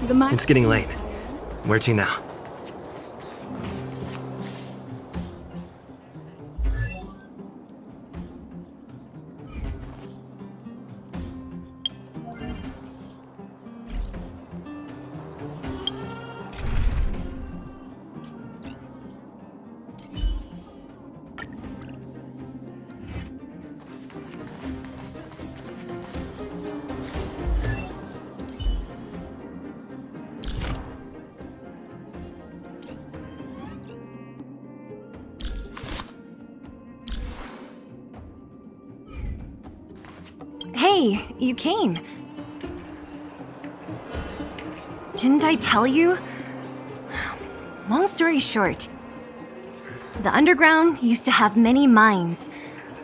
It's getting late. Where to now? Hey, you came. Didn't I tell you? Long story short, the underground used to have many mines.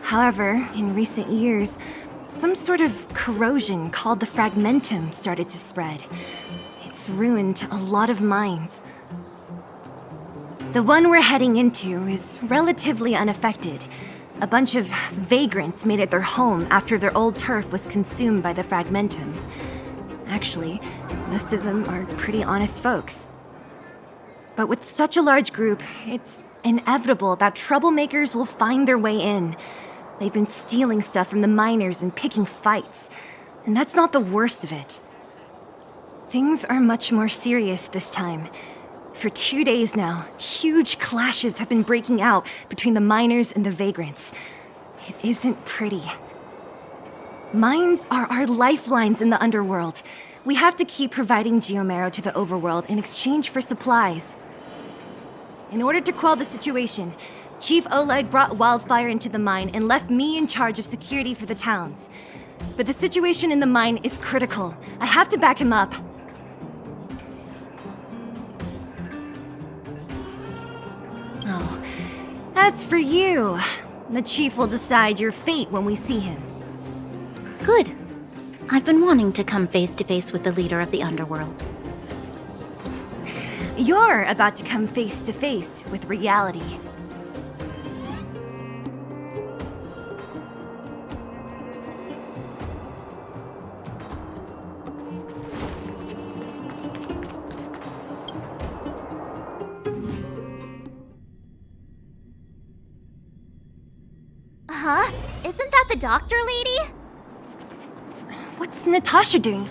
However, in recent years, some sort of corrosion called the fragmentum started to spread. It's ruined a lot of mines. The one we're heading into is relatively unaffected. A bunch of vagrants made it their home after their old turf was consumed by the fragmentum. Actually, most of them are pretty honest folks. But with such a large group, it's inevitable that troublemakers will find their way in. They've been stealing stuff from the miners and picking fights. And that's not the worst of it. Things are much more serious this time. For 2 days now, huge clashes have been breaking out between the miners and the vagrants. It isn't pretty. Mines are our lifelines in the underworld. We have to keep providing geomarrow to the overworld in exchange for supplies. In order to quell the situation, Chief Oleg brought wildfire into the mine and left me in charge of security for the towns. But the situation in the mine is critical. I have to back him up. Oh, as for you, the Chief will decide your fate when we see him. Good. I've been wanting to come face to face with the leader of the underworld. You're about to come face to face with reality. Huh? Isn't that the doctor lady? What's Natasha doing?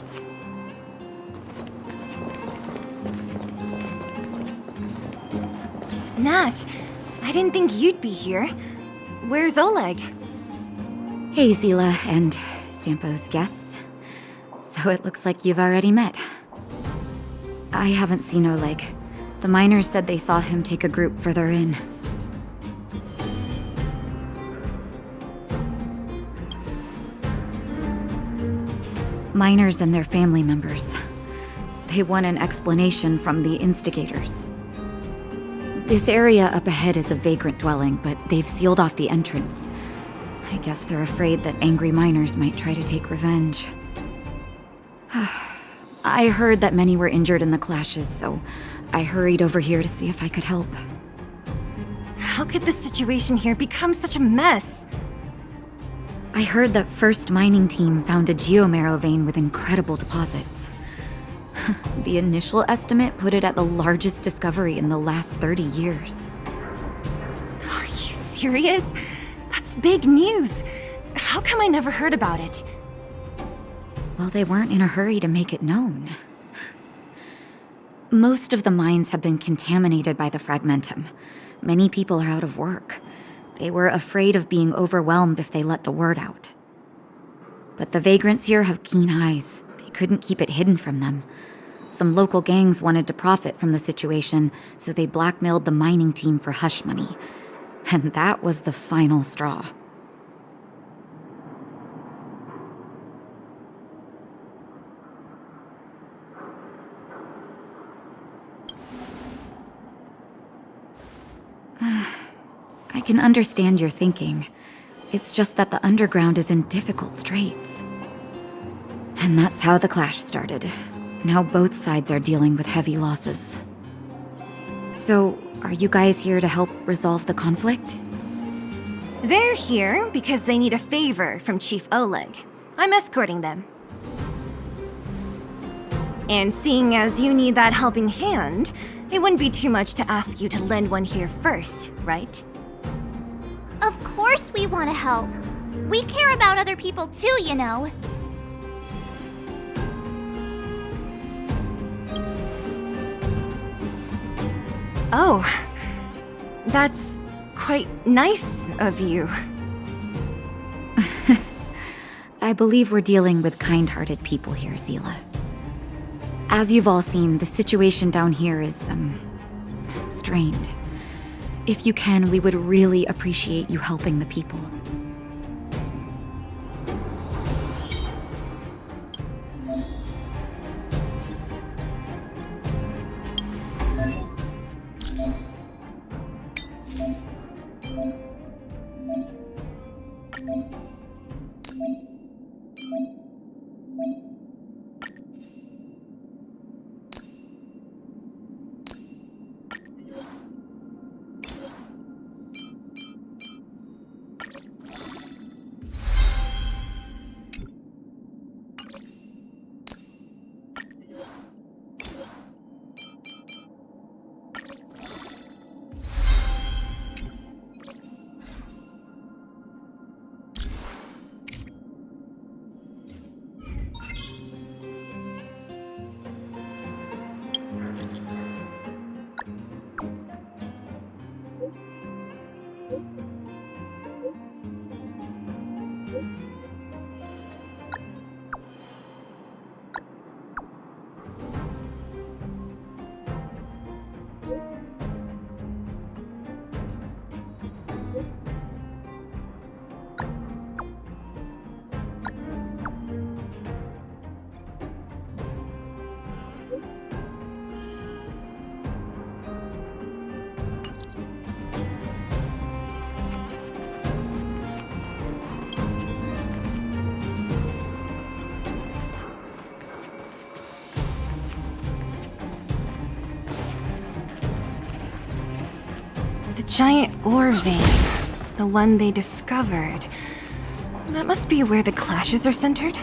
Nat, I didn't think you'd be here. Where's Oleg? Hey, Zila and Sampo's guests. So it looks like you've already met. I haven't seen Oleg. The miners said they saw him take a group further in. Miners and their family members. They want an explanation from the instigators. This area up ahead is a vagrant dwelling, but they've sealed off the entrance. I guess they're afraid that angry miners might try to take revenge. I heard that many were injured in the clashes, so I hurried over here to see if I could help. How could the situation here become such a mess? I heard that First Mining Team found a geomarrow vein with incredible deposits. The initial estimate put it at the largest discovery in the last 30 years. Are you serious? That's big news. How come I never heard about it? Well, they weren't in a hurry to make it known. Most of the mines have been contaminated by the fragmentum. Many people are out of work. They were afraid of being overwhelmed if they let the word out. But the vagrants here have keen eyes. They couldn't keep it hidden from them. Some local gangs wanted to profit from the situation, so they blackmailed the mining team for hush money. And that was the final straw. I can understand your thinking. It's just that the underground is in difficult straits. And that's how the clash started. Now both sides are dealing with heavy losses. So, are you guys here to help resolve the conflict? They're here because they need a favor from Chief Oleg. I'm escorting them. And seeing as you need that helping hand, it wouldn't be too much to ask you to lend one here first, right? Of course we want to help. We care about other people too, you know. Oh, that's quite nice of you. I believe we're dealing with kind-hearted people here, Zila. As you've all seen, the situation down here is, strained. If you can, we would really appreciate you helping the people. The giant ore vein, the one they discovered. That must be where the clashes are centered.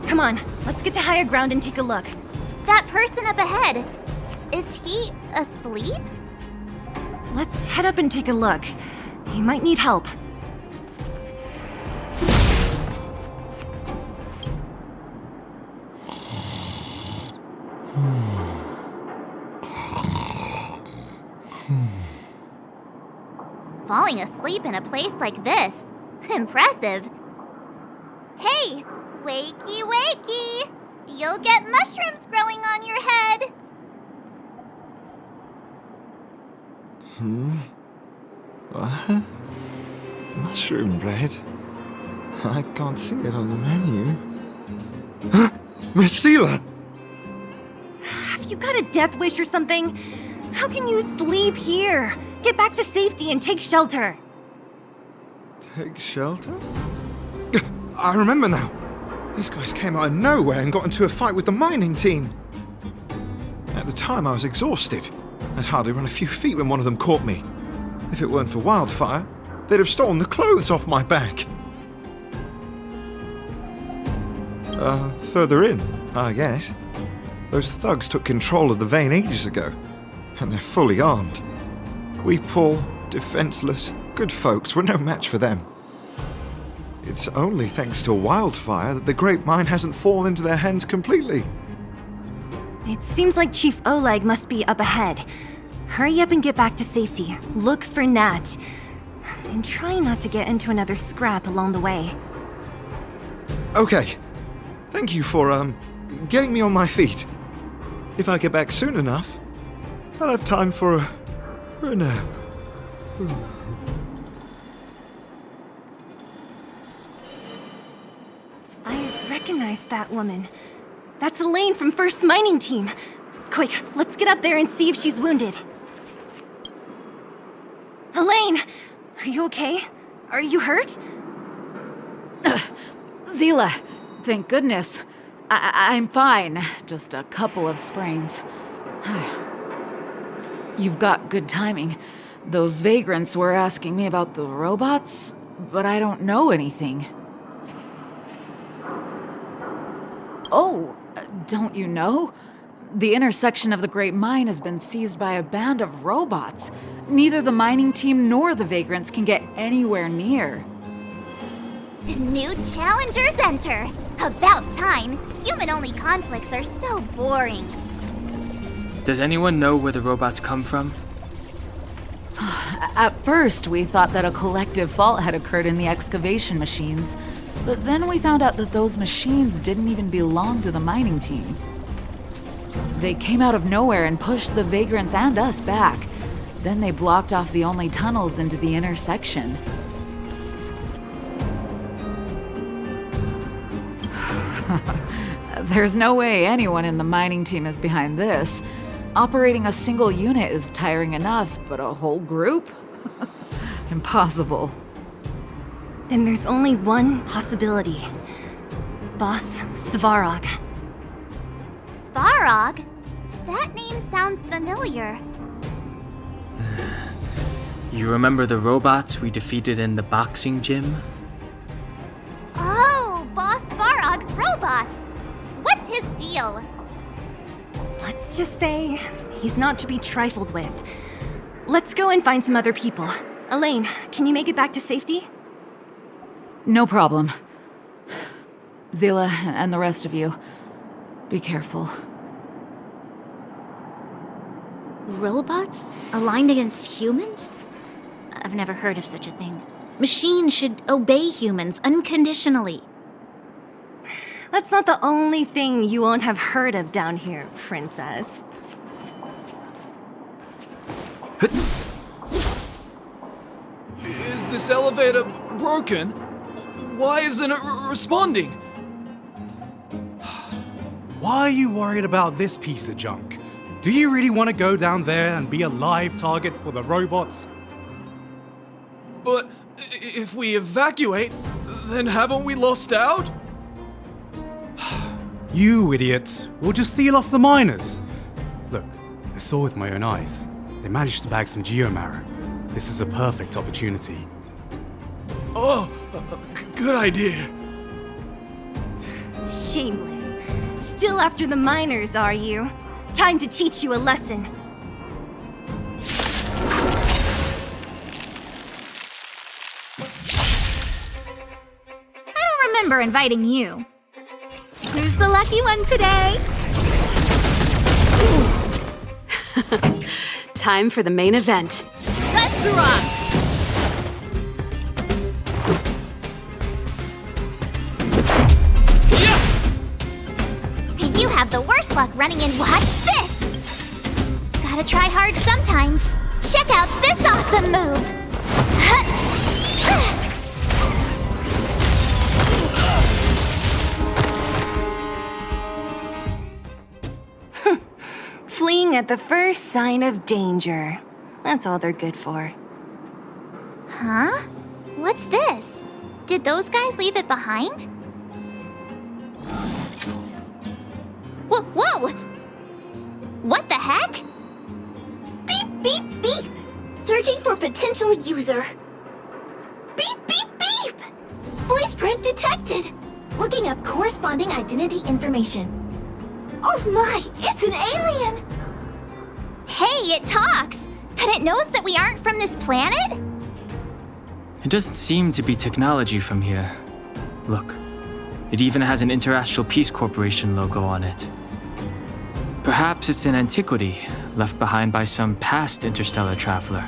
Come on, let's get to higher ground and take a look. That person up ahead, is he asleep? Let's head up and take a look. He might need help. Falling asleep in a place like this. Impressive. Hey, wakey wakey! You'll get mushrooms growing on your head. What? Mushroom bread? I can't see it on the menu. Huh? Miss Zila! Have you got a death wish or something? How can you sleep here? Get back to safety and take shelter. Take shelter? I remember now. These guys came out of nowhere and got into a fight with the mining team. At the time, I was exhausted. I'd hardly run a few feet when one of them caught me. If it weren't for Wildfire, they'd have stolen the clothes off my back. Further in, I guess. Those thugs took control of the vein ages ago, and they're fully armed. We poor, defenseless, good folks were no match for them. It's only thanks to Wildfire that the Great Mine hasn't fallen into their hands completely. It seems like Chief Oleg must be up ahead. Hurry up and get back to safety. Look for Nat. And try not to get into another scrap along the way. Okay. Thank you for, getting me on my feet. If I get back soon enough, I'll have time for a nap. I recognize that woman. That's Elaine from First Mining Team. Quick, let's get up there and see if she's wounded. Elaine! Are you okay? Are you hurt? Zila, thank goodness. I'm fine. Just a couple of sprains. You've got good timing. Those vagrants were asking me about the robots, but I don't know anything. Oh, Don't you know? The intersection of the Great Mine has been seized by a band of robots. Neither the mining team nor the vagrants can get anywhere near. New challengers enter! About time! Human-only conflicts are so boring. Does anyone know where the robots come from? At first, we thought that a collective fault had occurred in the excavation machines, but then we found out that those machines didn't even belong to the mining team. They came out of nowhere and pushed the vagrants and us back. Then they blocked off the only tunnels into the intersection. There's no way anyone in the mining team is behind this. Operating a single unit is tiring enough, but a whole group? Impossible. Then there's only one possibility. Boss Svarog. Svarog? That name sounds familiar. You remember the robots we defeated in the boxing gym? Oh, Boss Svarog's robots! What's his deal? Let's just say he's not to be trifled with. Let's go and find some other people. Elaine, can you make it back to safety? No problem. Zila and the rest of you, be careful. Robots? Aligned against humans? I've never heard of such a thing. Machines should obey humans unconditionally. That's not the only thing you won't have heard of down here, princess. Is this elevator broken? Why isn't it responding? Why are you worried about this piece of junk? Do you really want to go down there and be a live target for the robots? But if we evacuate, then haven't we lost out? You idiot! We'll just steal off the miners. Look, I saw with my own eyes. They managed to bag some geomarrow. This is a perfect opportunity. Oh, good idea. Shameless. Still after the miners, are you? Time to teach you a lesson. I don't remember inviting you. Who's the lucky one today? Time for the main event. Let's rock! You have the worst luck running in. Watch this! Gotta try hard sometimes. Check out this awesome move! Fleeing at the first sign of danger. That's all they're good for. Huh? What's this? Did those guys leave it behind? Whoa! What the heck? Beep, beep, beep! Searching for potential user. Beep, beep, beep! Voice print detected. Looking up corresponding identity information. Oh my, it's an alien! Hey, it talks! And it knows that we aren't from this planet? It doesn't seem to be technology from here. Look, it even has an Interastral Peace Corporation logo on it. Perhaps it's an antiquity left behind by some past interstellar traveler.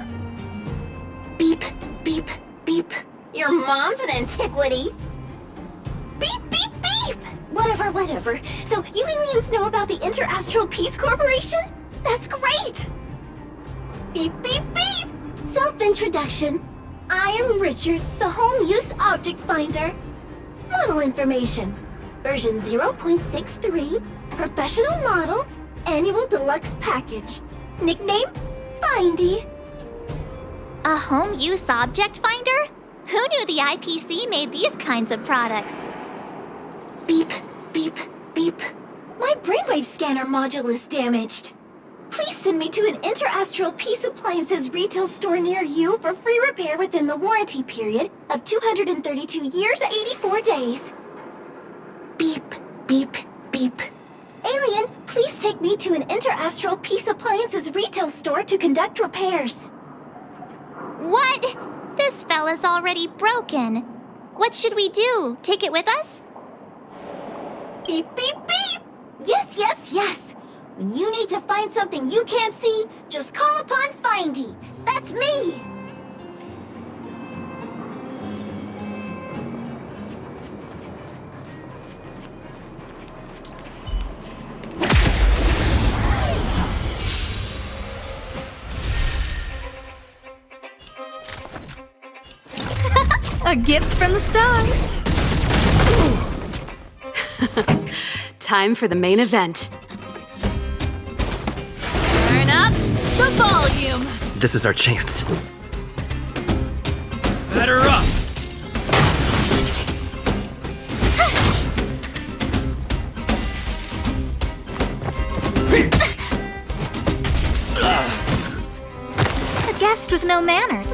Beep, beep, beep. Your mom's an antiquity. Beep, beep, beep! Whatever. So you aliens know about the Interastral Peace Corporation? That's great! Beep, beep, beep! Self-introduction. I am Richard, the Home Use Object Finder. Model information. Version 0.63, professional model, annual deluxe package. Nickname, Findie. A home use object finder? Who knew the IPC made these kinds of products? Beep, beep, beep. My brainwave scanner module is damaged. Please send me to an Interastral Peace Appliances retail store near you for free repair within the warranty period of 232 years, 84 days. Beep, beep, beep. Alien, please take me to an interastral Peace Appliances retail store to conduct repairs. What? This fella's already broken. What should we do? Take it with us? Beep, beep, beep! Yes, yes, yes! When you need to find something you can't see, just call upon Findie. That's me! A gift from the stars. Time for the main event. Turn up the volume. This is our chance. Batter up! A guest with no manners.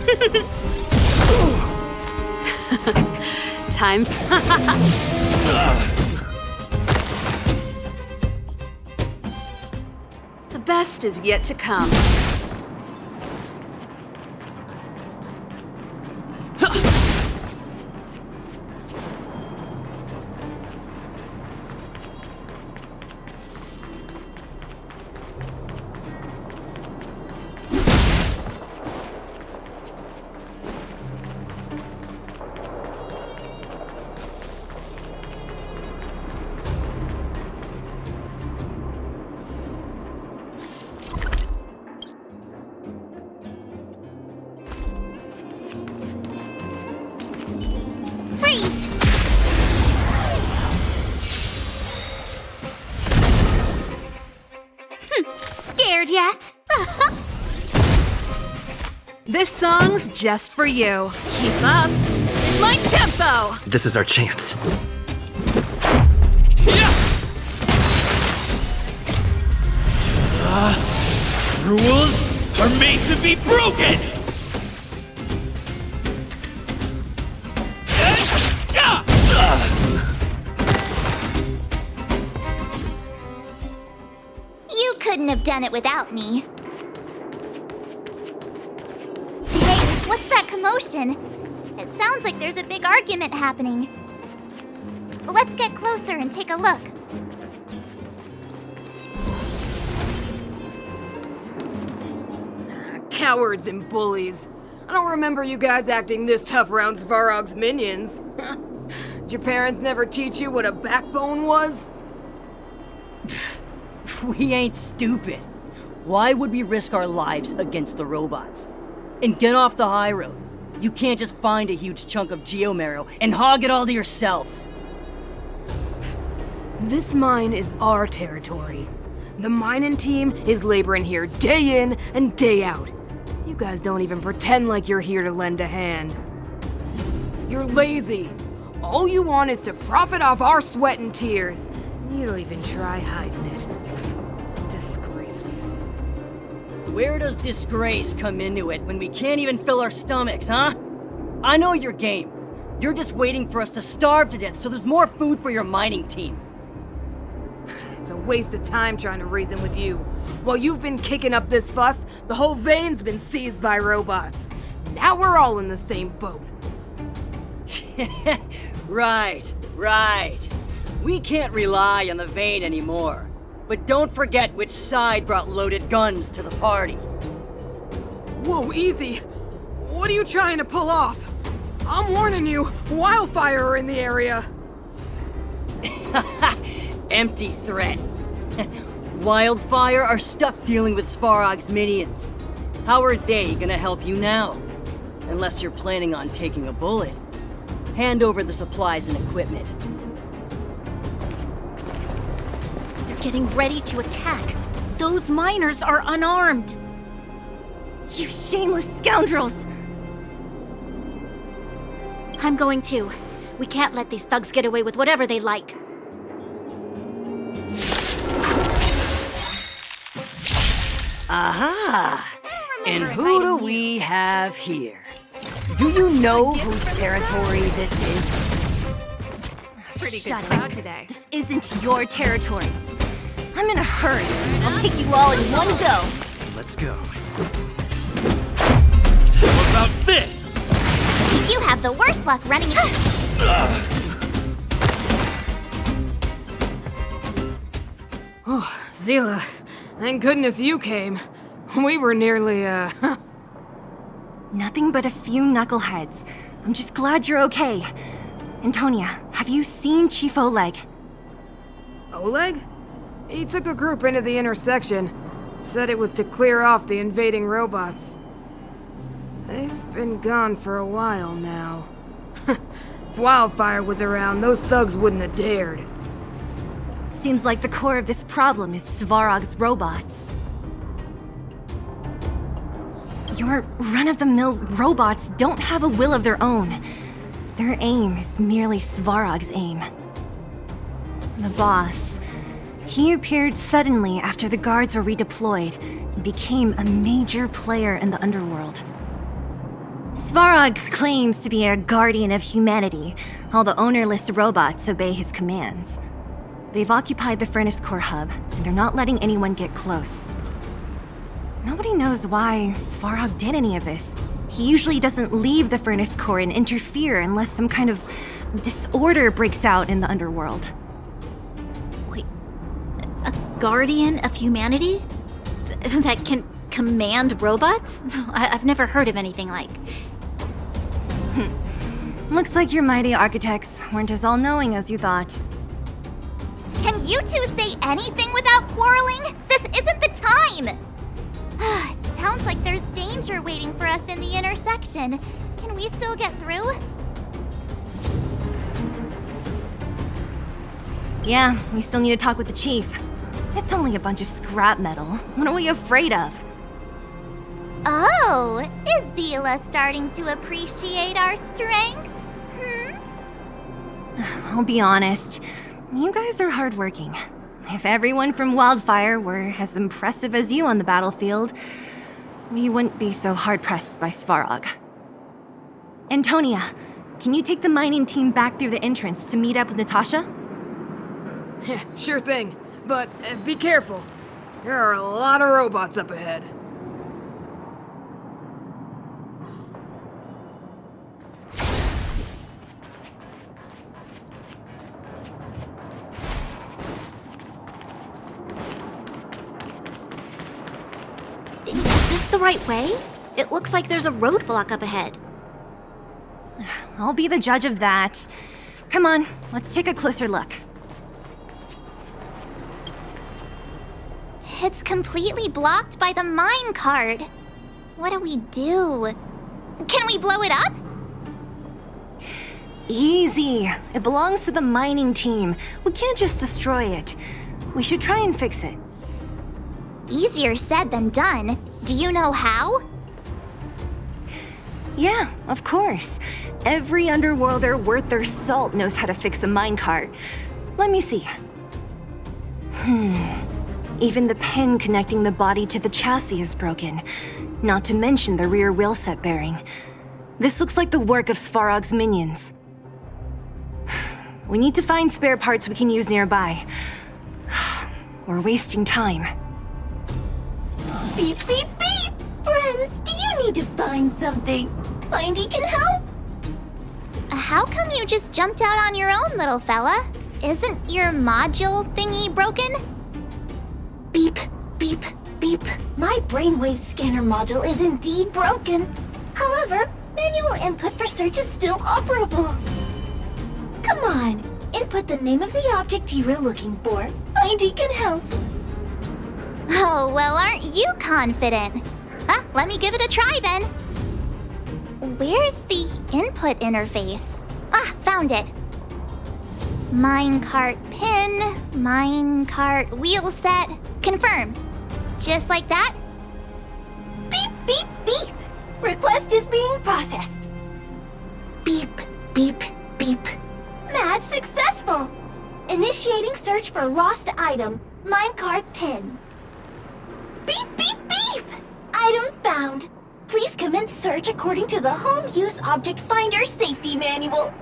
Time. The best is yet to come. Freeze! Scared yet? This song's just for you. Keep up with my tempo. This is our chance. Rules are made to be broken! You couldn't have done it without me. Hey, what's that commotion? It sounds like there's a big argument happening. Let's get closer and take a look. Cowards and bullies. I don't remember you guys acting this tough around Svarog's minions. Did your parents never teach you what a backbone was? We ain't stupid. Why would we risk our lives against the robots? And get off the high road. You can't just find a huge chunk of geomarrow and hog it all to yourselves. This mine is our territory. The mining team is laboring here day in and day out. You guys don't even pretend like you're here to lend a hand. You're lazy. All you want is to profit off our sweat and tears. You don't even try hiding it. Disgraceful. Where does disgrace come into it when we can't even fill our stomachs, huh? I know your game. You're just waiting for us to starve to death so there's more food for your mining team. It's a waste of time trying to reason with you. While you've been kicking up this fuss, the whole vein's been seized by robots. Now we're all in the same boat. Right. We can't rely on the vein anymore. But don't forget which side brought loaded guns to the party. Whoa, easy. What are you trying to pull off? I'm warning you, wildfire are in the area. Empty threat. Wildfire are stuck dealing with Svarog's minions. How are they gonna help you now? Unless you're planning on taking a bullet. Hand over the supplies and equipment. They're getting ready to attack. Those miners are unarmed. You shameless scoundrels! I'm going too. We can't let these thugs get away with whatever they like. Aha! And who do we have here? Do you know whose territory this is? Pretty Shut good crowd it. today. This isn't your territory. I'm in a hurry. I'll take you all in one go. Let's go. What about this? You have the worst luck running. Oh, Zila, thank goodness you came. We were nearly, Nothing but a few knuckleheads. I'm just glad you're okay. Antonia, have you seen Chief Oleg? Oleg? He took a group into the intersection. Said it was to clear off the invading robots. They've been gone for a while now. If Wildfire was around, those thugs wouldn't have dared. Seems like the core of this problem is Svarog's robots. Your run-of-the-mill robots don't have a will of their own. Their aim is merely Svarog's aim. The boss. He appeared suddenly after the guards were redeployed and became a major player in the underworld. Svarog claims to be a guardian of humanity, while the ownerless robots obey his commands. They've occupied the Furnace Core hub, and they're not letting anyone get close. Nobody knows why Svarog did any of this. He usually doesn't leave the Furnace Core and interfere unless some kind of disorder breaks out in the underworld. Wait, a guardian of humanity? That can command robots? I've never heard of anything like. Looks like your mighty architects weren't as all-knowing as you thought. Can you two say anything without quarreling? This isn't the time! It sounds like there's danger waiting for us in the intersection. Can we still get through? Yeah, we still need to talk with the chief. It's only a bunch of scrap metal. What are we afraid of? Oh, is Zila starting to appreciate our strength? I'll be honest. You guys are hardworking. If everyone from Wildfire were as impressive as you on the battlefield, we wouldn't be so hard-pressed by Svarog. Antonia, can you take the mining team back through the entrance to meet up with Natasha? Sure thing, but be careful. There are a lot of robots up ahead. Is this the right way? It looks like there's a roadblock up ahead. I'll be the judge of that. Come on, let's take a closer look. It's completely blocked by the mine cart. What do we do? Can we blow it up? Easy. It belongs to the mining team. We can't just destroy it. We should try and fix it. Easier said than done. Do you know how? Yeah, of course. Every underworlder worth their salt knows how to fix a minecart. Let me see. Even the pin connecting the body to the chassis is broken. Not to mention the rear wheel set bearing. This looks like the work of Svarog's minions. We need to find spare parts we can use nearby. We're wasting time. Beep, beep, beep! Friends, do you need to find something? Findie can help? How come you just jumped out on your own, little fella? Isn't your module thingy broken? Beep, beep, beep. My brainwave scanner module is indeed broken. However, manual input for search is still operable. Come on, input the name of the object you were looking for. Findie can help. Oh, well, aren't you confident? Let me give it a try then. Where's the input interface? Found it. Minecart pin, minecart wheel set, confirm. Just like that? Beep, beep, beep. Request is being processed. Beep, beep, beep. Match successful. Initiating search for lost item, minecart pin. Beep, beep, beep. Item found. Please commence search according to the Home Use Object Finder Safety Manual.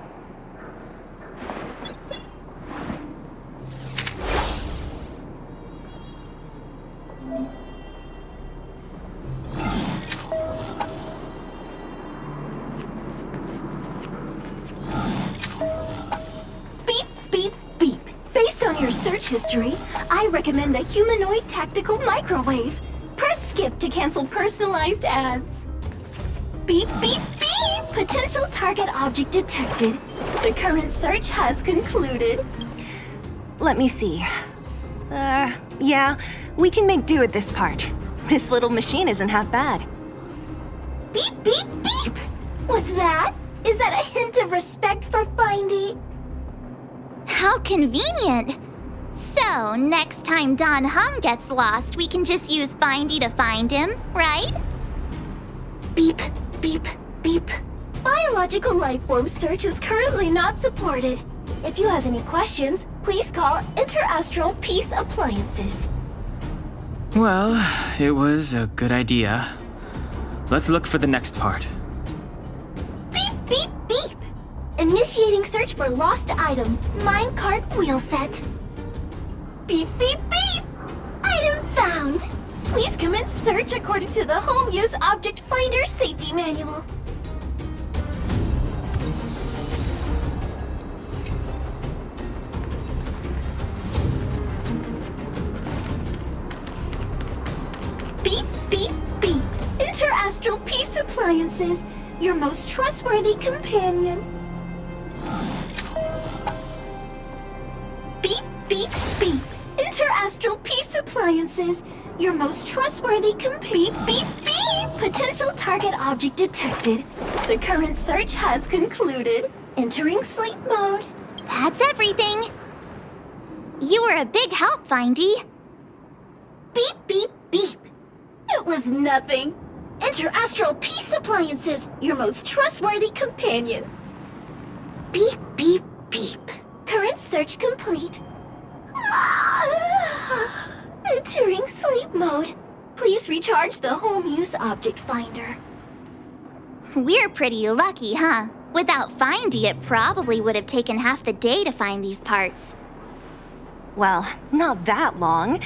search history, I recommend the humanoid tactical microwave. Press skip to cancel personalized ads. Beep, beep, beep! Potential target object detected. The current search has concluded. Let me see. Yeah, we can make do with this part. This little machine isn't half bad. Beep, beep, beep! What's that? Is that a hint of respect for Findie? How convenient! So, next time Don Hum gets lost, we can just use Findie to find him, right? Beep, beep, beep. Biological life form search is currently not supported. If you have any questions, please call Interastral Peace Appliances. Well, it was a good idea. Let's look for the next part. Beep, beep, beep! Initiating search for lost item, minecart wheel set. Beep, beep, beep! Item found! Please commence search according to the Home Use Object Finder Safety Manual. Beep, beep, beep! Interastral Peace Appliances, your most trustworthy companion. Beep, beep, beep! Interastral Peace Appliances, your most trustworthy beep, beep, beep! Potential target object detected. The current search has concluded. Entering sleep mode. That's everything. You were a big help, Findie. Beep, beep, beep! It was nothing. Interastral Peace Appliances, your most trustworthy companion. Beep, beep, beep. Current search complete. Entering sleep mode. Please recharge the Home Use Object Finder. We're pretty lucky, huh? Without Findie, it probably would have taken half the day to find these parts. Well, not that long,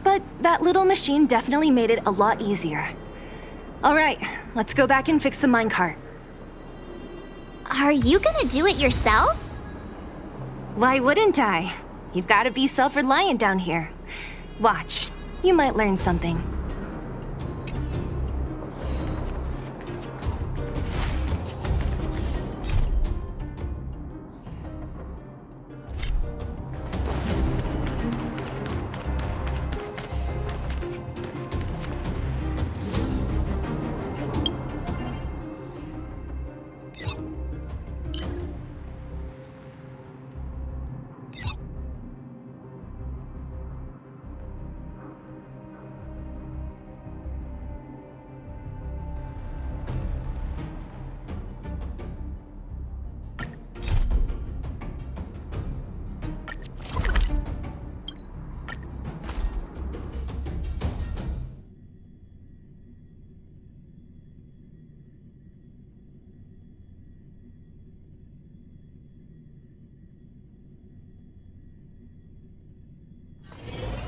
but that little machine definitely made it a lot easier. All right, let's go back and fix the minecart. Are you gonna do it yourself? Why wouldn't I? You've got to be self-reliant down here. Watch, you might learn something.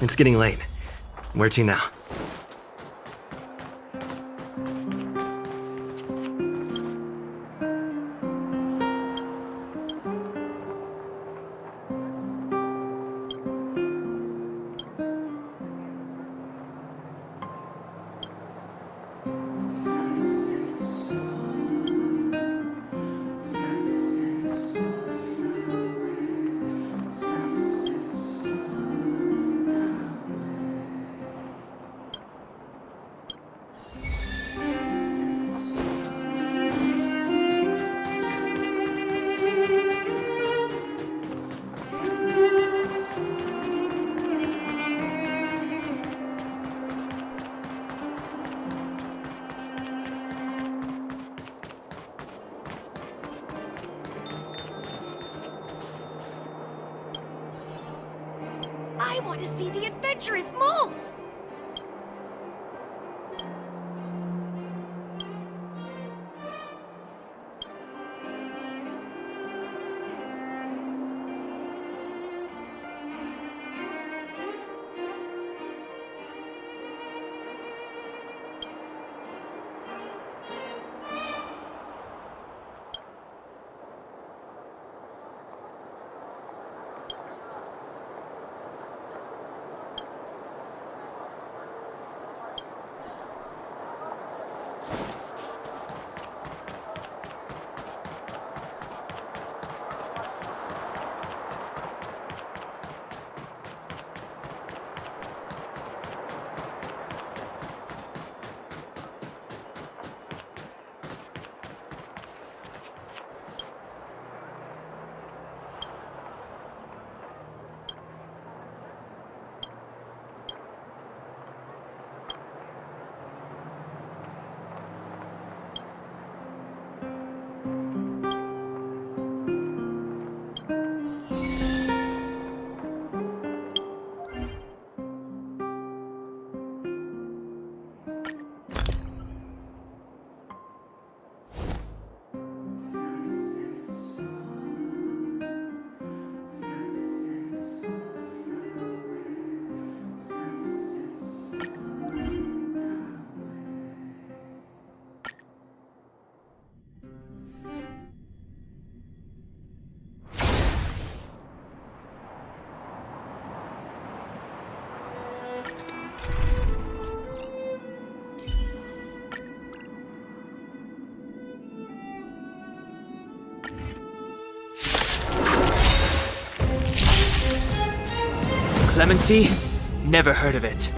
It's getting late. Where to now? I want to see the adventurous moles! Clemency? Never heard of it.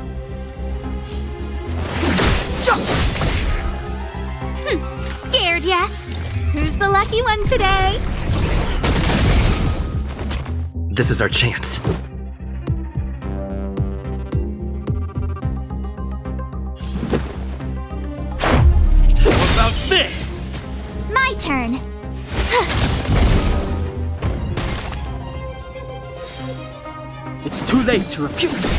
Scared yet? Who's the lucky one today? This is our chance. How about this? My turn. It's too late to refute.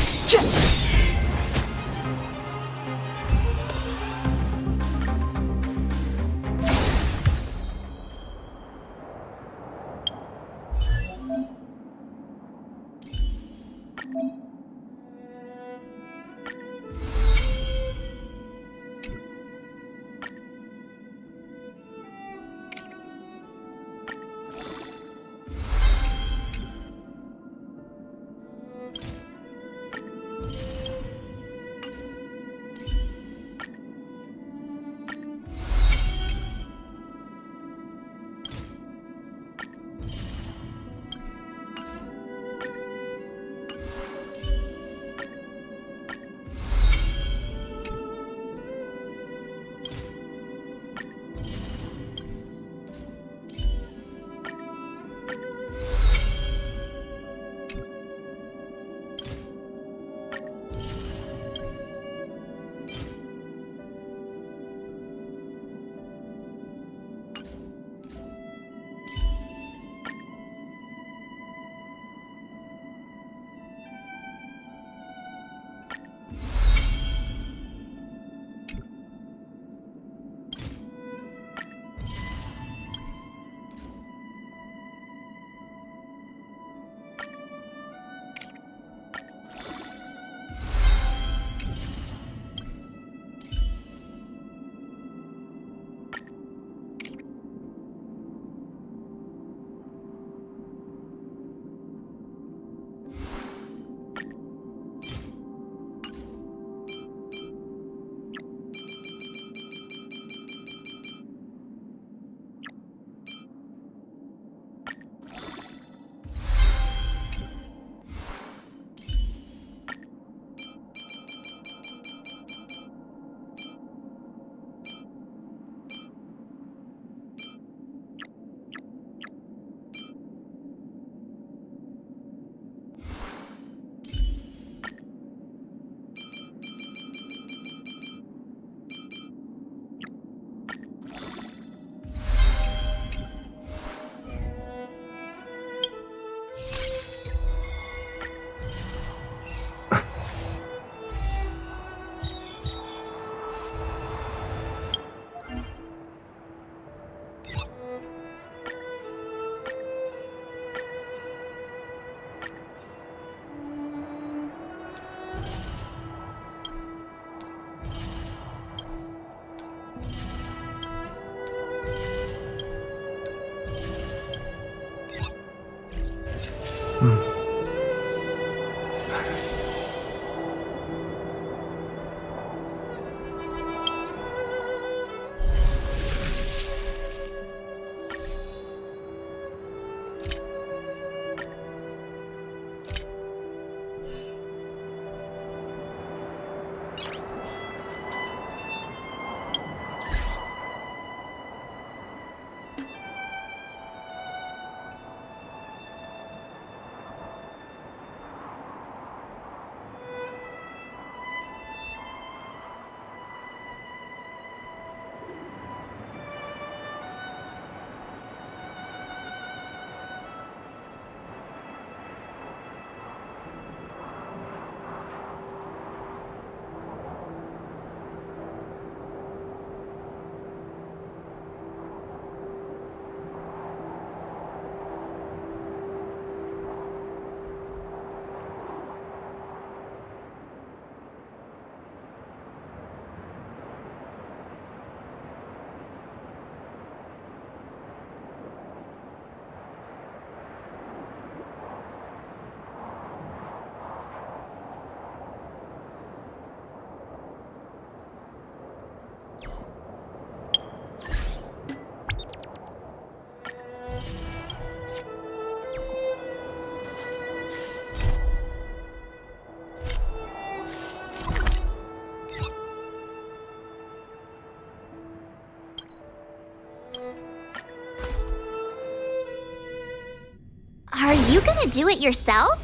you gonna do it yourself?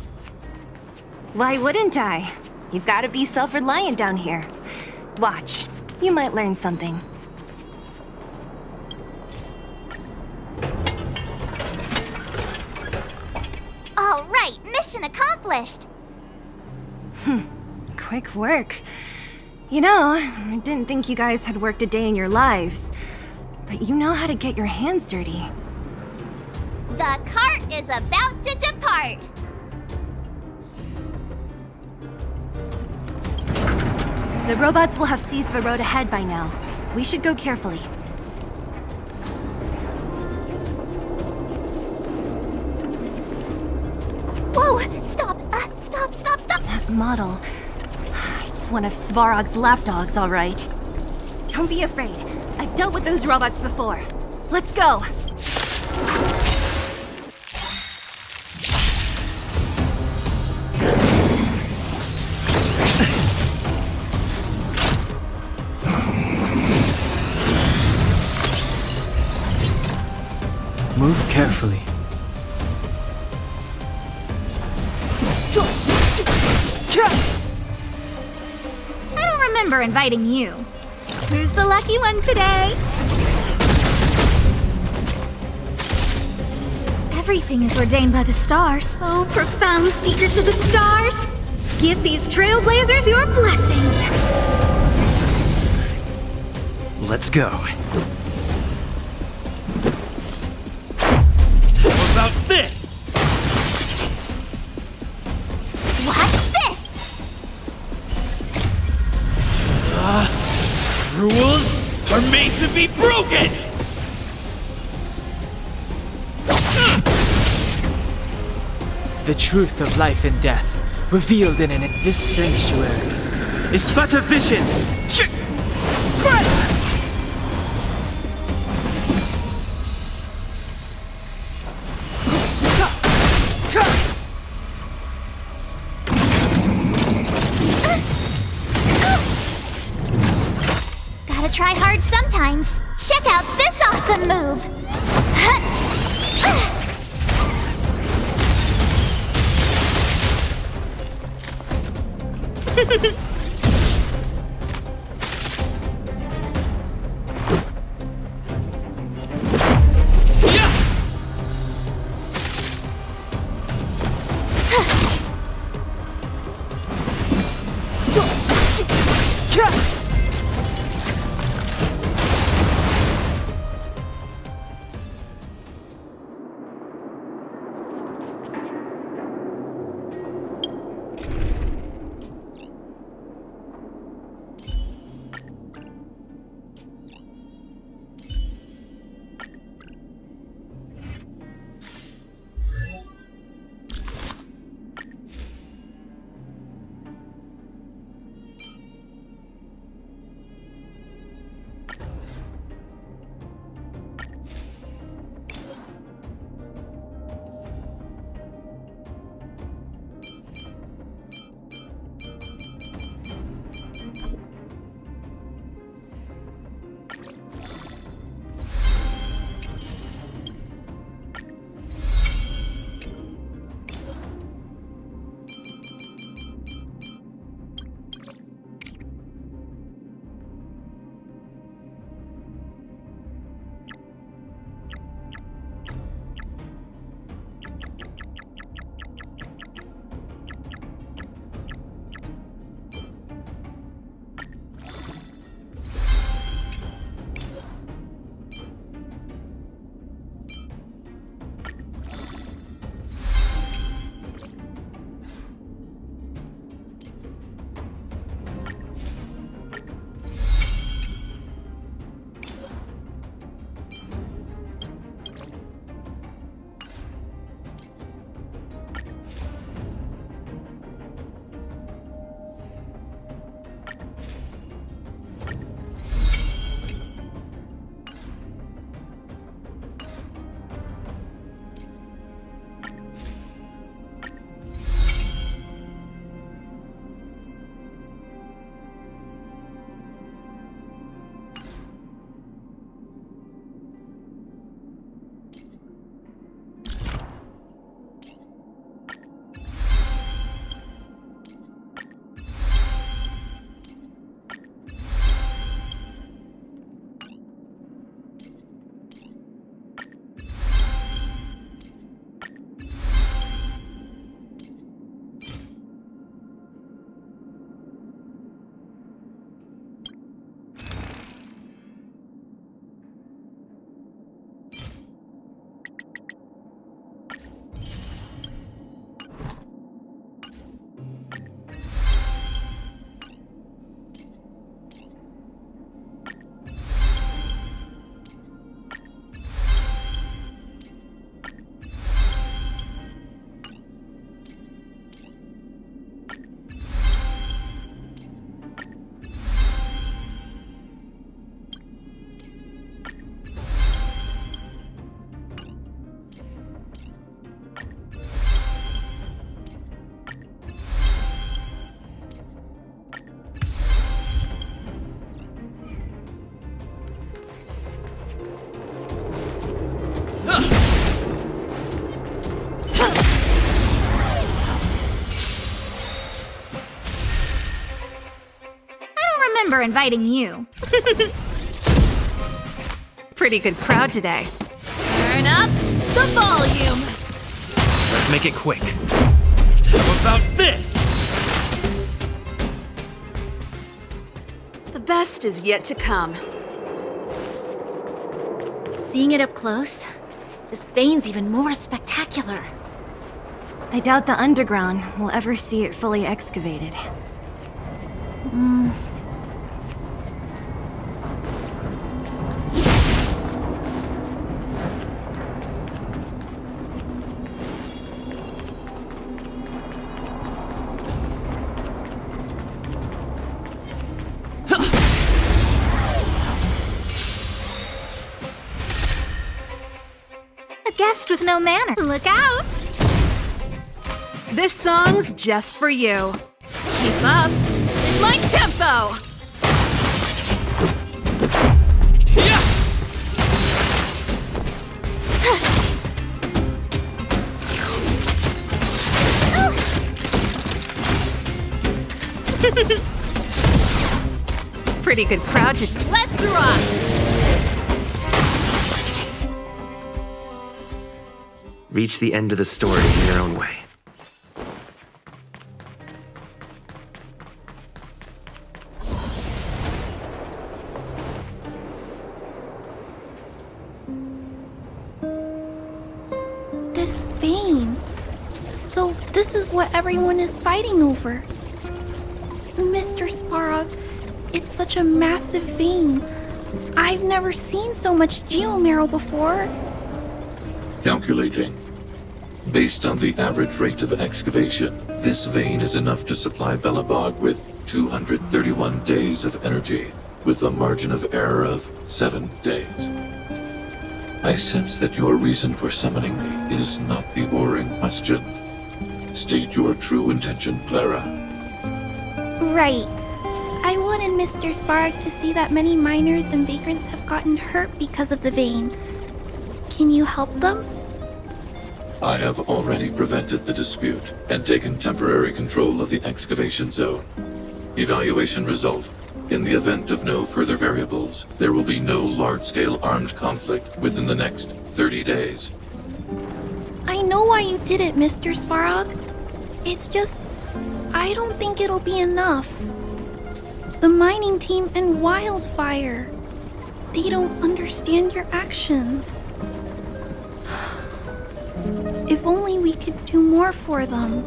Why wouldn't I? You've got to be self-reliant down here. Watch. You might learn something. All right, mission accomplished. Quick work. You know, I didn't think you guys had worked a day in your lives. But you know how to get your hands dirty. The cart is about to depart. The robots will have seized the road ahead by now. We should go carefully. Whoa! Stop! Stop! That model... It's one of Svarog's lapdogs, all right. Don't be afraid. I've dealt with those robots before. Let's go! Move carefully. I don't remember inviting you. Who's the lucky one today? Everything is ordained by the stars. Oh, profound secrets of the stars. Give these trailblazers your blessing. Let's go. What about this? What's this? Rules are made to be broken! The truth of life and death, revealed in this sanctuary, is but a vision. Gotta try hard sometimes. Check out this awesome move! inviting you. Pretty good crowd today. Turn up the volume. Let's make it quick. How about this? The best is yet to come. Seeing it up close, this vein's even more spectacular. I doubt the underground will ever see it fully excavated. A guest with no manner. Look out! This song's just for you. Keep up with my tempo! Pretty good crowd to... Let's rock! Reach the end of the story in your own way. This vein. So this is what everyone is fighting over. Mr. Svarog, it's such a massive vein. I've never seen so much geomarrow before. Calculating. Based on the average rate of excavation, this vein is enough to supply Belobog with 231 days of energy, with a margin of error of 7 days. I sense that your reason for summoning me is not the boring question. State your true intention, Clara. Right. I wanted Mr. Svarog to see that many miners and vagrants have gotten hurt because of the vein. Can you help them? I have already prevented the dispute and taken temporary control of the excavation zone. Evaluation result. In the event of no further variables, there will be no large-scale armed conflict within the next 30 days. I know why you did it, Mr. Svarog. It's just, I don't think it'll be enough. The mining team and Wildfire, they don't understand your actions. If only we could do more for them.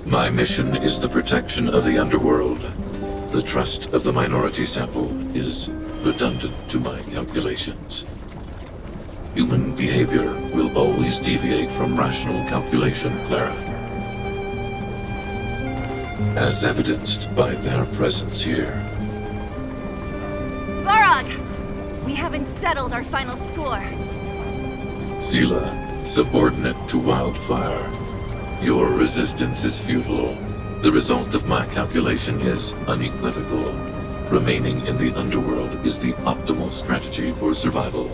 My mission is the protection of the underworld. The trust of the minority sample is redundant to my calculations. Human behavior will always deviate from rational calculation, Clara. As evidenced by their presence here. Svarog! We haven't settled our final score. Sela, subordinate to Wildfire. Your resistance is futile. The result of my calculation is unequivocal. Remaining in the underworld is the optimal strategy for survival.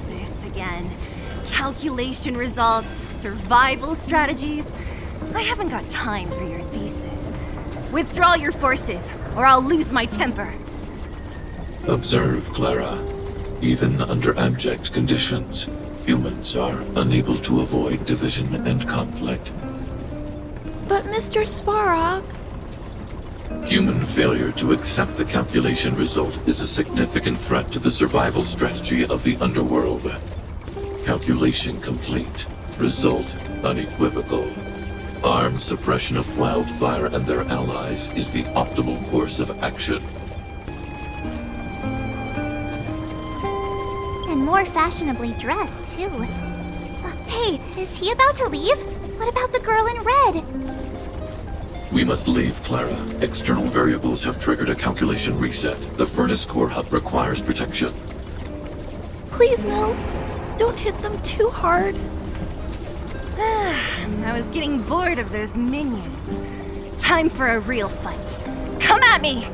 This again. Calculation results, survival strategies. I haven't got time for your thesis. Withdraw your forces, or I'll lose my temper. Observe, Clara. Even under abject conditions, humans are unable to avoid division and conflict. But Mr. Svarog... Human failure to accept the calculation result is a significant threat to the survival strategy of the underworld. Calculation complete. Result unequivocal. Armed suppression of Wildfire and their allies is the optimal course of action. And more fashionably dressed, too. Hey, is he about to leave? What about the girl in red? We must leave, Clara. External variables have triggered a calculation reset. The furnace core hub requires protection. Please, Mills, don't hit them too hard. I was getting bored of those minions. Time for a real fight. Come at me!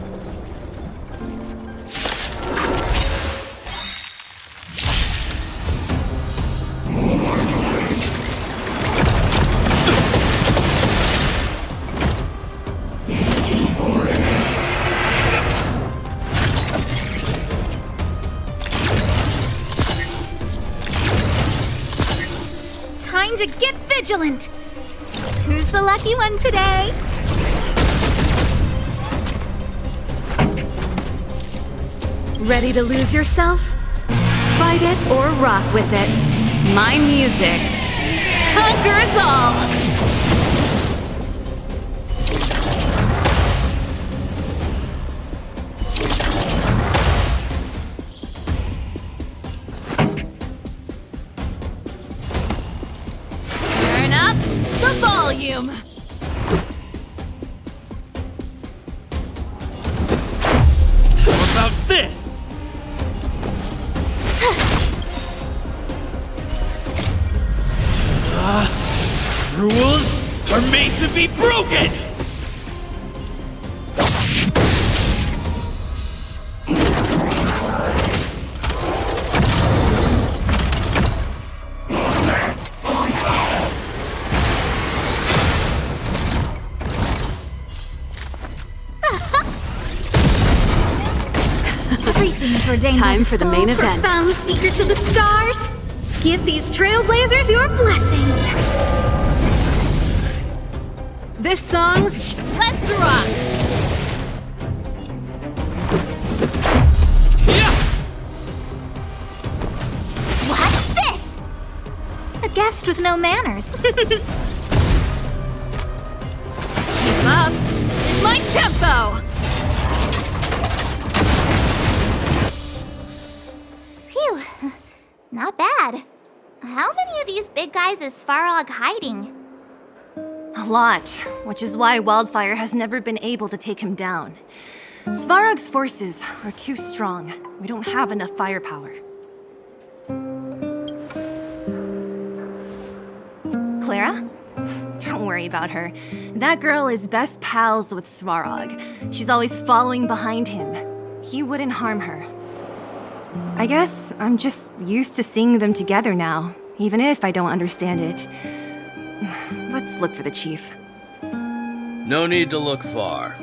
vigilant. Who's the lucky one today? Ready to lose yourself? Fight it or rock with it. My music conquers all! Turn up the volume! How about this? Rules are made to be broken! Everything's ordained Time by for the main event. Profound secrets of the stars. Give these trailblazers your blessing. This song's Let's Rock. What's this? A guest with no manners. Keep up. It's my tempo. Phew. Not bad. How many of these big guys is Svarog hiding? A lot, which is why Wildfire has never been able to take him down. Svarog's forces are too strong. We don't have enough firepower. Clara? Don't worry about her. That girl is best pals with Svarog. She's always following behind him. He wouldn't harm her. I guess I'm just used to seeing them together now, even if I don't understand it. Let's look for the chief. No need to look far.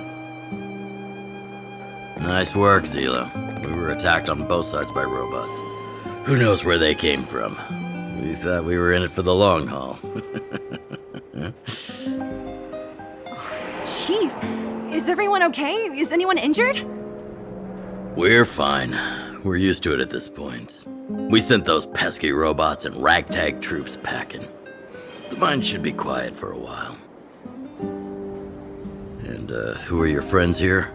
Nice work, Zila. We were attacked on both sides by robots. Who knows where they came from? We thought we were in it for the long haul. Chief, is everyone okay? Is anyone injured? We're fine. We're used to it at this point. We sent those pesky robots and ragtag troops packing. The mine should be quiet for a while. And, who are your friends here?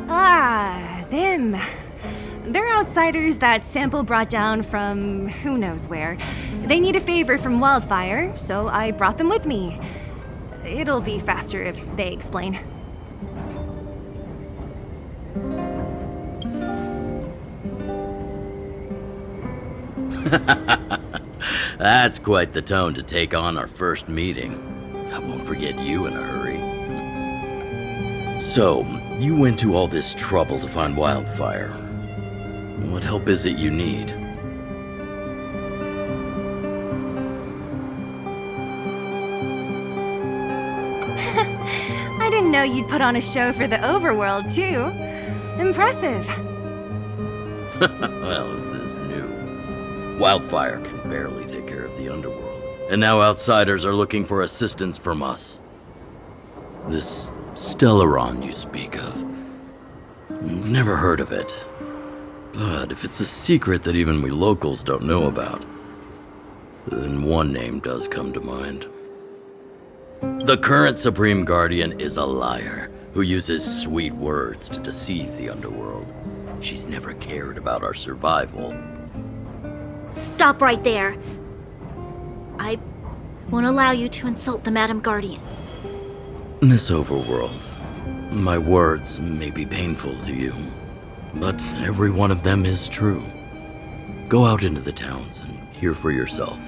Ah, them. They're outsiders that Sample brought down from who knows where. They need a favor from Wildfire, so I brought them with me. It'll be faster if they explain. That's quite the tone to take on our first meeting. I won't forget you in a hurry. So, you went to all this trouble to find Wildfire. What help is it you need? I didn't know you'd put on a show for the overworld, too. Impressive. Well, this is new. Wildfire can barely take care of the underworld, and now outsiders are looking for assistance from us. This Stellaron you speak of. I've never heard of it. But if it's a secret that even we locals don't know about, then one name does come to mind. The current Supreme Guardian is a liar who uses sweet words to deceive the underworld. She's never cared about our survival. Stop right there. I won't allow you to insult the Madam Guardian. Miss Overworld, my words may be painful to you, but every one of them is true. Go out into the towns and hear for yourself.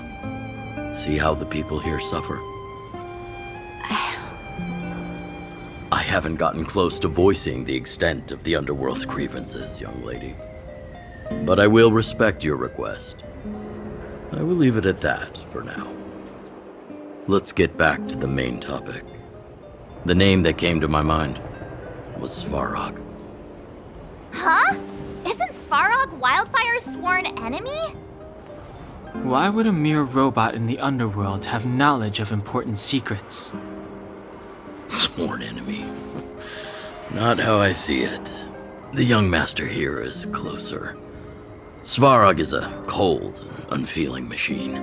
See how the people here suffer. I haven't gotten close to voicing the extent of the underworld's grievances, young lady. But I will respect your request. I will leave it at that for now. Let's get back to the main topic. The name that came to my mind was Svarog. Huh? Isn't Svarog Wildfire's sworn enemy? Why would a mere robot in the underworld have knowledge of important secrets? Sworn enemy. Not how I see it. The young master here is closer. Svarog is a cold and unfeeling machine.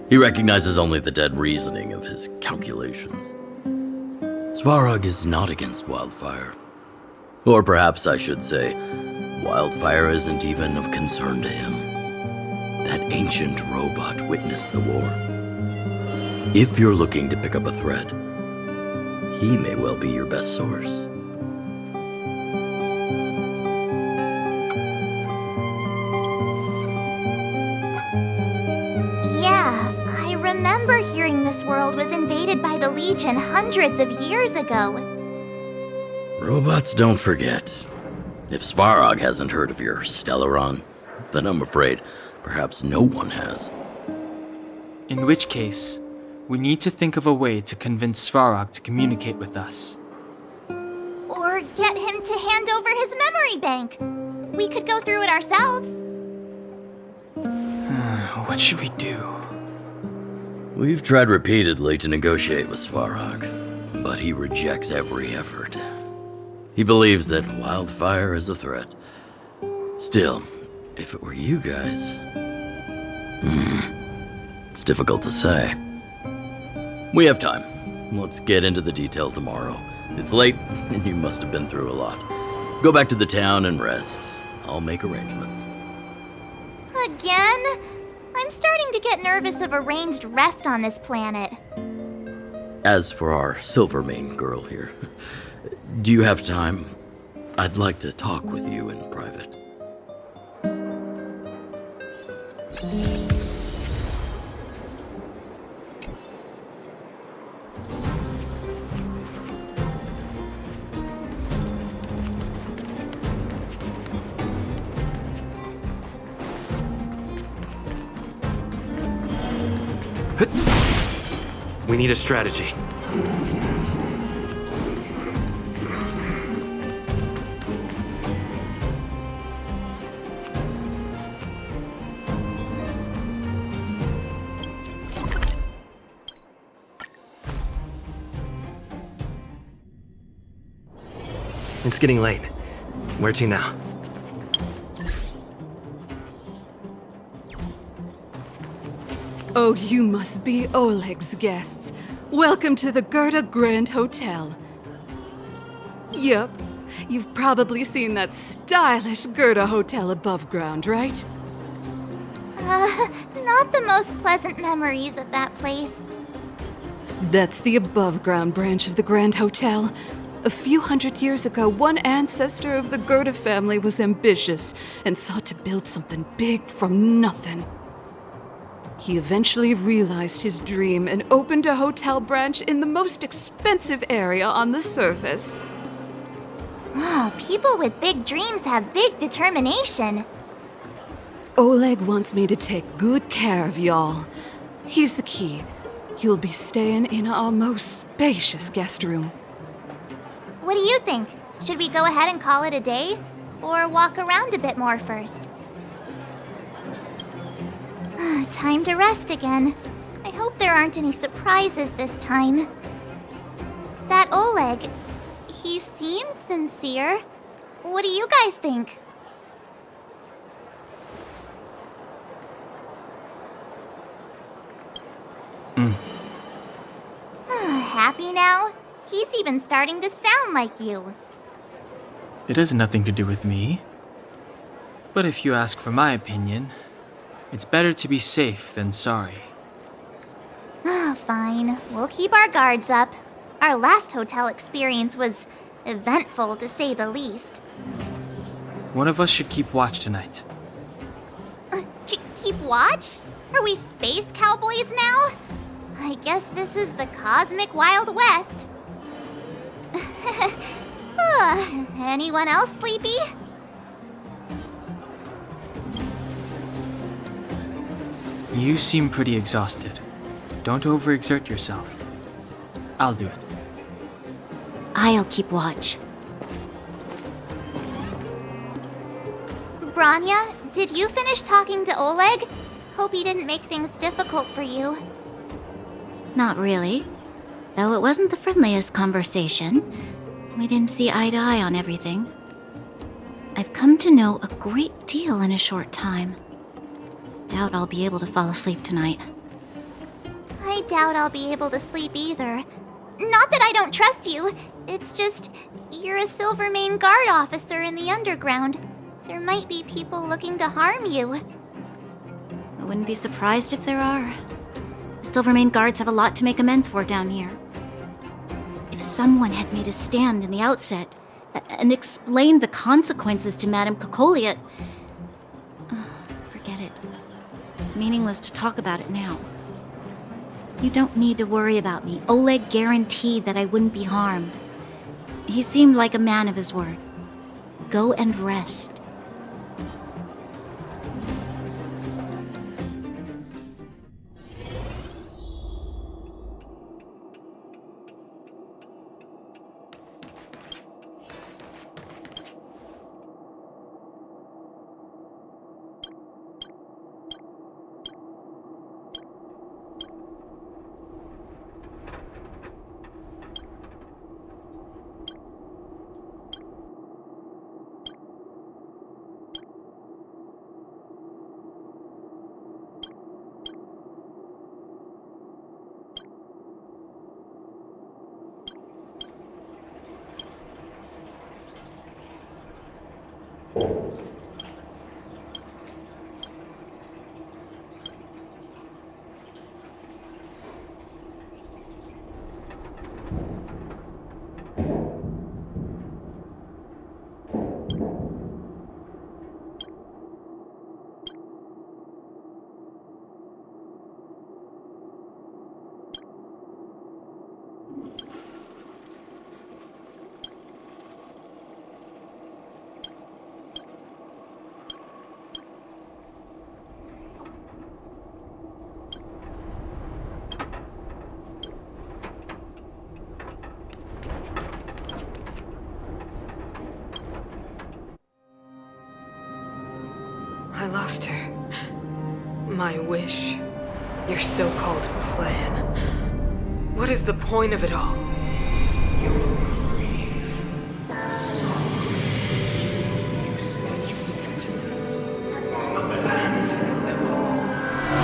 He recognizes only the dead reasoning of his calculations. Svarog is not against Wildfire. Or perhaps I should say, Wildfire isn't even of concern to him. That ancient robot witnessed the war. If you're looking to pick up a thread, he may well be your best source. Yeah, I remember hearing this world was invaded by the Legion hundreds of years ago. Robots don't forget. If Svarog hasn't heard of your Stellaron, then I'm afraid perhaps no one has. In which case, we need to think of a way to convince Svarog to communicate with us. Or get him to hand over his memory bank. We could go through it ourselves. What should we do? We've tried repeatedly to negotiate with Svarog, but he rejects every effort. He believes that Wildfire is a threat. Still, if it were you guys... it's difficult to say. We have time. Let's get into the details tomorrow. It's late, and you must have been through a lot. Go back to the town and rest. I'll make arrangements. Again? I'm starting to get nervous of arranged rest on this planet. As for our Silvermane girl here, do you have time? I'd like to talk with you in private. We need a strategy. It's getting late. Where to now? Oh, you must be Oleg's guests. Welcome to the Gerda Grand Hotel. Yup, you've probably seen that stylish Gerda Hotel above ground, right? Not the most pleasant memories of that place. That's the above ground branch of the Grand Hotel. A few hundred years ago, one ancestor of the Gerda family was ambitious and sought to build something big from nothing. He eventually realized his dream and opened a hotel branch in the most expensive area on the surface. Oh, people with big dreams have big determination. Oleg wants me to take good care of y'all. Here's the key. You'll be staying in our most spacious guest room. What do you think? Should we go ahead and call it a day? Or walk around a bit more first? Time to rest again. I hope there aren't any surprises this time. That Oleg, he seems sincere. What do you guys think? Happy now? He's even starting to sound like you. It has nothing to do with me. But if you ask for my opinion, it's better to be safe than sorry. Fine. We'll keep our guards up. Our last hotel experience was eventful, to say the least. One of us should keep watch tonight. Keep watch? Are we space cowboys now? I guess this is the cosmic Wild West. Anyone else sleepy? You seem pretty exhausted. Don't overexert yourself. I'll do it. I'll keep watch. Branya, did you finish talking to Oleg? Hope he didn't make things difficult for you. Not really. Though it wasn't the friendliest conversation. We didn't see eye to eye on everything. I've come to know a great deal in a short time. Doubt I'll be able to fall asleep tonight. I doubt I'll be able to sleep either. Not that I don't trust you. It's just, you're a Silvermane Guard officer in the underground. There might be people looking to harm you. I wouldn't be surprised if there are. The Silvermane Guards have a lot to make amends for down here. If someone had made a stand in the outset and explained the consequences to Madame Cocolia... forget it. It's meaningless to talk about it now. You don't need to worry about me. Oleg guaranteed that I wouldn't be harmed. He seemed like a man of his word. Go and rest. I lost her. My wish. Your so-called plan. What is the point of it all?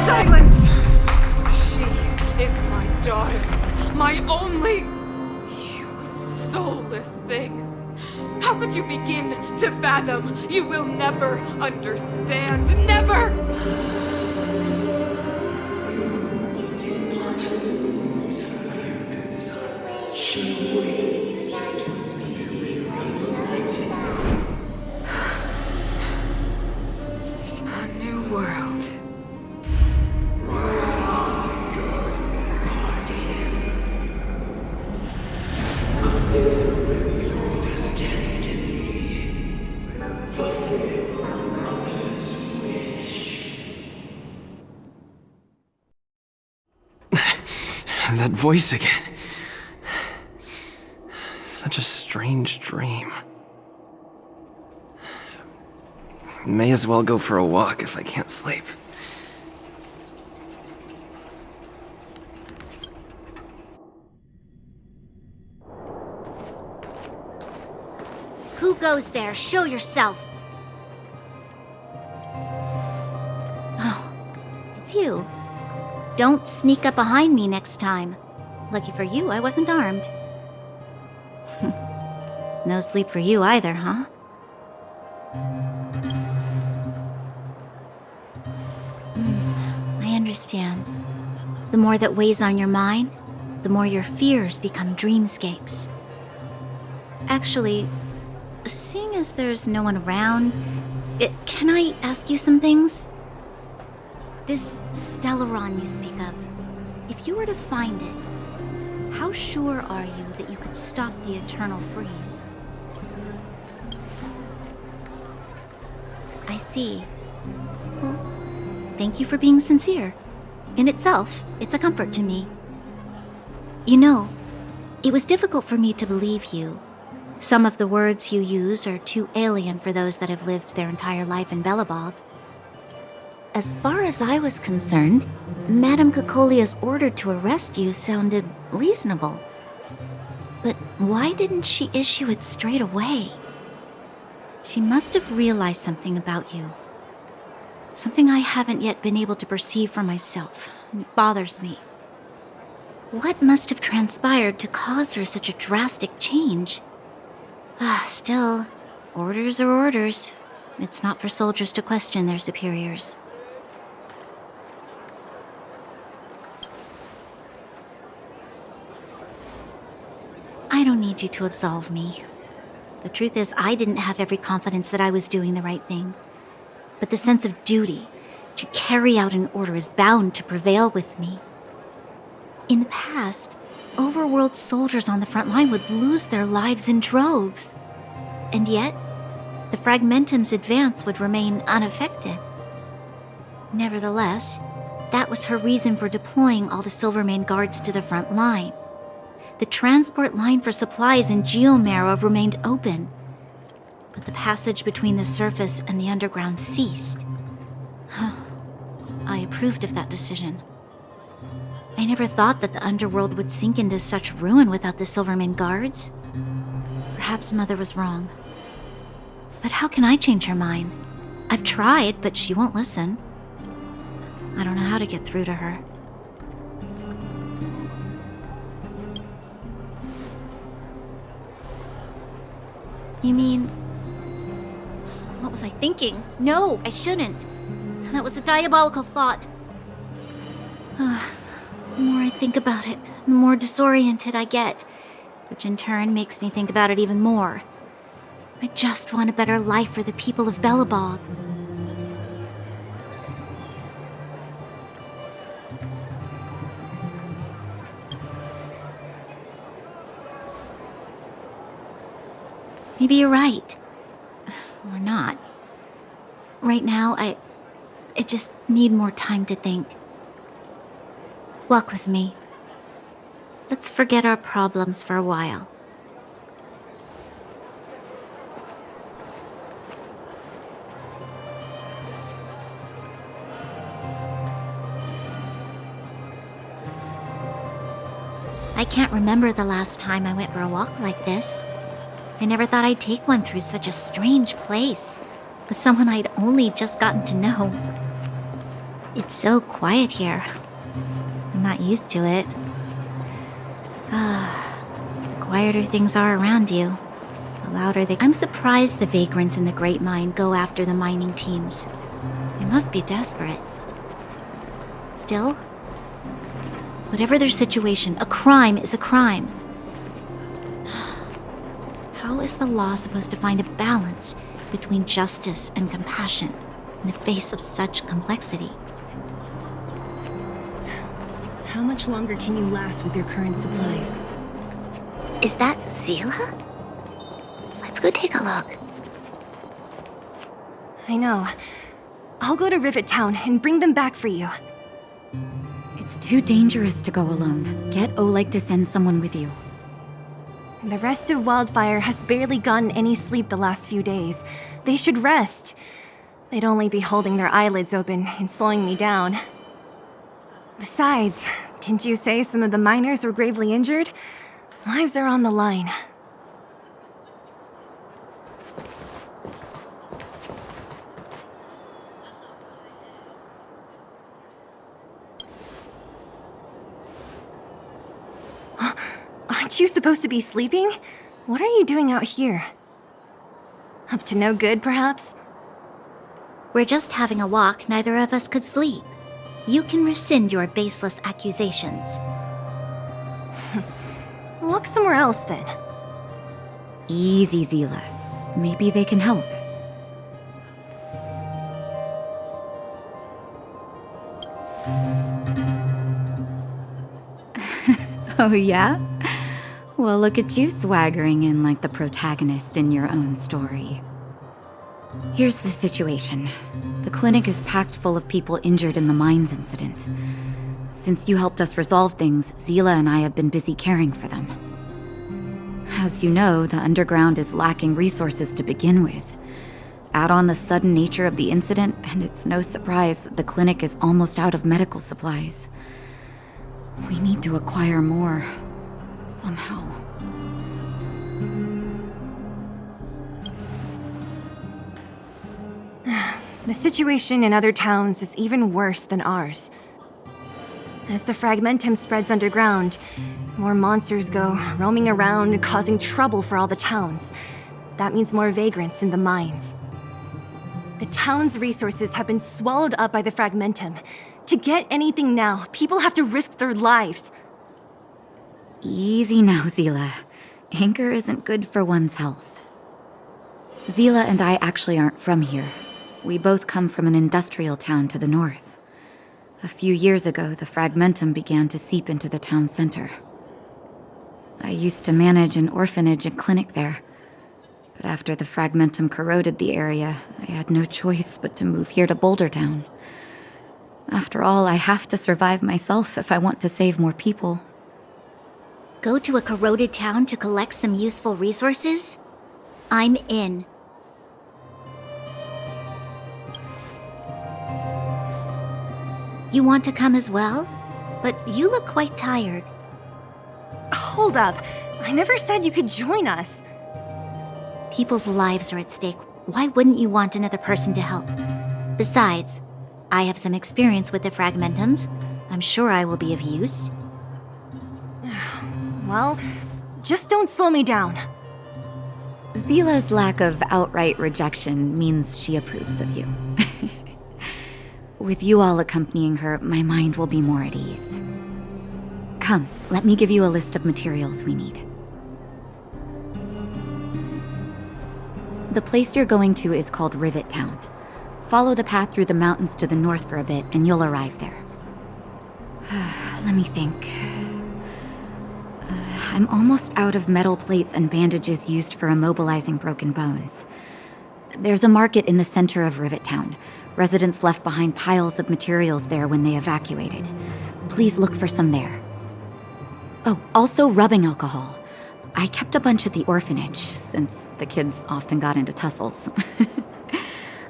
Silence! She is my daughter. My only... You soulless thing. How could you begin to fathom? You will never understand. Never! You did not lose her. She waits to be reunited. A new world. Rise, God's guardian. Fulfill Leon's destiny. Fulfill a mother's wish. That voice again. Such a strange dream. May as well go for a walk if I can't sleep. Who goes there? Show yourself! Oh, it's you. Don't sneak up behind me next time. Lucky for you, I wasn't armed. No sleep for you either, huh? I understand. The more that weighs on your mind, the more your fears become dreamscapes. Actually, seeing as there's no one around, can I ask you some things? This Stellaron you speak of, if you were to find it, how sure are you that you could stop the eternal freeze? I see. Well, thank you for being sincere. In itself, it's a comfort to me. You know, it was difficult for me to believe you. Some of the words you use are too alien for those that have lived their entire life in Belobog. As far as I was concerned, Madame Cocolia's order to arrest you sounded reasonable. But why didn't she issue it straight away? She must have realized something about you. Something I haven't yet been able to perceive for myself. It bothers me. What must have transpired to cause her such a drastic change? Still, orders are orders. It's not for soldiers to question their superiors. I don't need you to absolve me. The truth is, I didn't have every confidence that I was doing the right thing. But the sense of duty to carry out an order is bound to prevail with me. In the past, overworld soldiers on the front line would lose their lives in droves. And yet, the Fragmentum's advance would remain unaffected. Nevertheless, that was her reason for deploying all the Silvermane guards to the front line. The transport line for supplies in Geomera remained open, but the passage between the surface and the underground ceased. I approved of that decision. I never thought that the underworld would sink into such ruin without the Silvermane guards. Perhaps Mother was wrong. But how can I change her mind? I've tried, but she won't listen. I don't know how to get through to her. You mean... What was I thinking? No, I shouldn't. That was a diabolical thought. The more I think about it, the more disoriented I get, which in turn makes me think about it even more. I just want a better life for the people of Belobog. Maybe you're right. Or not. Right now, I just need more time to think. Walk with me. Let's forget our problems for a while. I can't remember the last time I went for a walk like this. I never thought I'd take one through such a strange place, with someone I'd only just gotten to know. It's so quiet here. I'm not used to it. The quieter things are around you, the louder they... I'm surprised the vagrants in the Great Mine go after the mining teams. They must be desperate. Still, whatever their situation, a crime is a crime. How is the law supposed to find a balance between justice and compassion in the face of such complexity? How much longer can you last with your current supplies? Is that Zila? Let's go take a look. I know. I'll go to Rivet Town and bring them back for you. It's too dangerous to go alone. Get Oleg to send someone with you. The rest of Wildfire has barely gotten any sleep the last few days. They should rest. They'd only be holding their eyelids open and slowing me down. Besides, didn't you say some of the miners were gravely injured? Lives are on the line. Aren't you supposed to be sleeping? What are you doing out here? Up to no good, perhaps? We're just having a walk. Neither of us could sleep. You can rescind your baseless accusations. Look somewhere else, then. Easy, Zila. Maybe they can help. Oh, yeah? Well, look at you swaggering in like the protagonist in your own story. Here's the situation. The clinic is packed full of people injured in the mines incident. Since you helped us resolve things, Zila and I have been busy caring for them. As you know, the underground is lacking resources to begin with. Add on the sudden nature of the incident, and it's no surprise that the clinic is almost out of medical supplies. We need to acquire more. Somehow. The situation in other towns is even worse than ours. As the fragmentum spreads underground, more monsters go roaming around, causing trouble for all the towns. That means more vagrants in the mines. The town's resources have been swallowed up by the fragmentum. To get anything now, people have to risk their lives. Easy now, Zila. Anger isn't good for one's health. Zila and I actually aren't from here. We both come from an industrial town to the north. A few years ago, the fragmentum began to seep into the town center. I used to manage an orphanage and clinic there. But after the fragmentum corroded the area, I had no choice but to move here to Boulder Town. After all, I have to survive myself if I want to save more people. Go to a corroded town to collect some useful resources? I'm in. You want to come as well? But you look quite tired. Hold up. I never said you could join us. People's lives are at stake. Why wouldn't you want another person to help? Besides, I have some experience with the fragmentums. I'm sure I will be of use. Well, just don't slow me down. Zila's lack of outright rejection means she approves of you. With you all accompanying her, my mind will be more at ease. Come, let me give you a list of materials we need. The place you're going to is called Rivet Town. Follow the path through the mountains to the north for a bit, and you'll arrive there. Let me think. I'm almost out of metal plates and bandages used for immobilizing broken bones. There's a market in the center of Rivet Town. Residents left behind piles of materials there when they evacuated. Please look for some there. Oh, also rubbing alcohol. I kept a bunch at the orphanage, since the kids often got into tussles.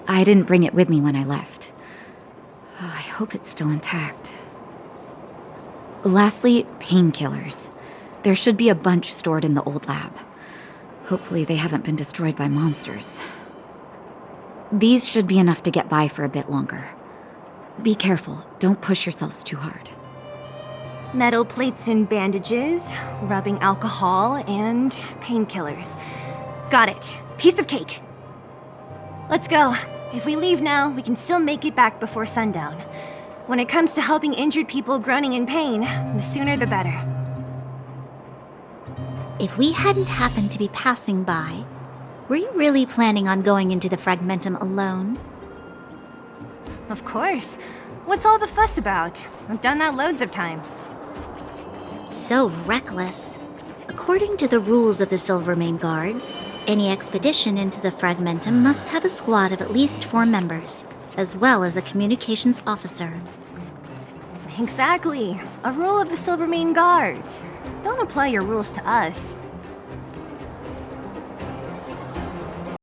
I didn't bring it with me when I left. I hope it's still intact. Lastly, painkillers. There should be a bunch stored in the old lab. Hopefully they haven't been destroyed by monsters. These should be enough to get by for a bit longer. Be careful, don't push yourselves too hard. Metal plates and bandages, rubbing alcohol, and painkillers. Got it. Piece of cake. Let's go. If we leave now, we can still make it back before sundown. When it comes to helping injured people groaning in pain, the sooner the better. If we hadn't happened to be passing by, were you really planning on going into the fragmentum alone? Of course. What's all the fuss about? I've done that loads of times. So reckless. According to the rules of the Silvermane Guards, any expedition into the fragmentum must have a squad of at least 4 members, as well as a communications officer. Exactly. A rule of the Silvermane Guards. Don't apply your rules to us.